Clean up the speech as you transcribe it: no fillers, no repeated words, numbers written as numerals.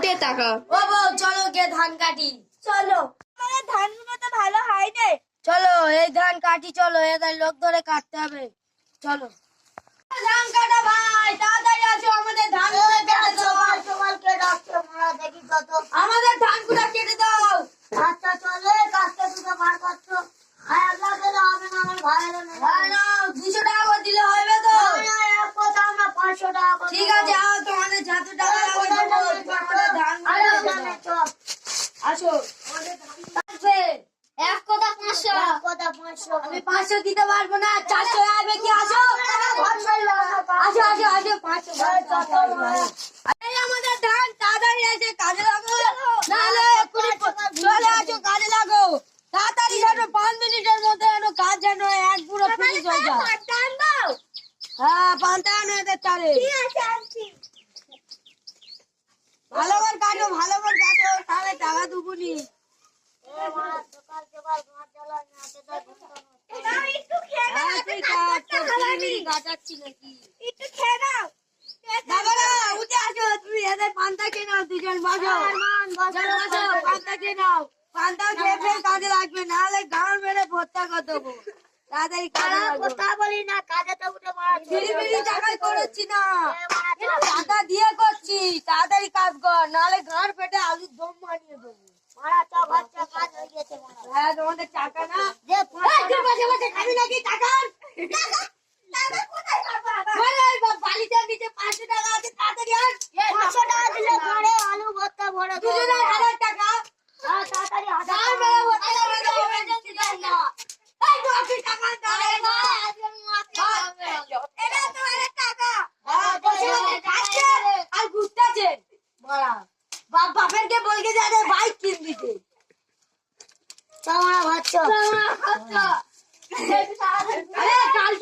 দিয়ে টাকা ও বউ চলো গিয়ে ধান কাটি। চলো। আমাদের ধানগুলো তো ভালো হয় না। চলো এই ধান কাটি, চলো এদের লোক ধরে কাটতে হবে। চলো ধান কাটা ভাই, তাড়াতাড়ি আসো, আমাদের ধান কেটে দাও। দেখি কত। আমাদের ধান গুলা কেটে দাও। আচ্ছা চলো, কাজটা দুটো বার করছো। আর আল্লাহ দিলে হবে না, আমার ভাইয়েরা নেই। হ্যাঁ না 200 টাকা করে দিলে হবে তো? না, এক কথা আমরা 500 টাকা করে ঠিক আছে, আও তোমাদের যত টাকা লাগে দেবো, তোমাদের ধান আসো। আসবে এক কথা 500 আমি 500 দিতে পারবো না, 400 আসবে কি? আসো আসো আসো আসো 500। এই আমাদের ধান, তাড়াতাড়ি এসে কাজে লাগো, নাহলে চলে আসো কাজে লাগো তাড়াতাড়ি, যেন 5 মিনিটের মধ্যে যেন কাজ যেন এক পুরো ফিনিশ হয়ে যায়। হ্যাঁ পান্তা আনো এদের তারে। ভালো করে কাটো, ভালো করে কাটো, তাহলে টাকা দুগুনি। কাটাচ্ছি নাকি বাবারা, উঠে আসো, তুমি এদের পান্তা খেয়ে নাও, দুজন বসো, চলো বসো, পান্তা খেয়ে নাও। পান্তা খেয়ে ফের কাজে লাগবে, নাহলে গাঁড় মেরে ভর্তা করে দেবো। তাড়াতাড়ি কাজে লাগো। ফিরি টাকায় করেছি না, টাকা দিয়ে করছি, তাড়াতাড়ি কাজ কর, নাহলে গাঁড় পেটে আলুর দম মারিয়ে দেবো। হ্যাঁ তোমাদের টাকা না, বসে বসে খাবি নাকি টাকা? বালিটার নিচে 500 টাকা আছে, তাড়াতাড়ি আন। 500 টাকা দিলে ঘরে আলু ভর্তা ভরে দেবো। দুজনের 1000 টাকা। তাড়াতাড়ি গাঁড় মেরে ভর্তা করে দেবো, বেশি দাও না। এই 200 টাকা দাও। এটা তোমাদের টাকা। বসে বসে খাচ্ছে আর ঘুরতেছে। বাপেরকে বলকে যাবে বাইক কিন দিতে। চামড়া ভাত আরে কাল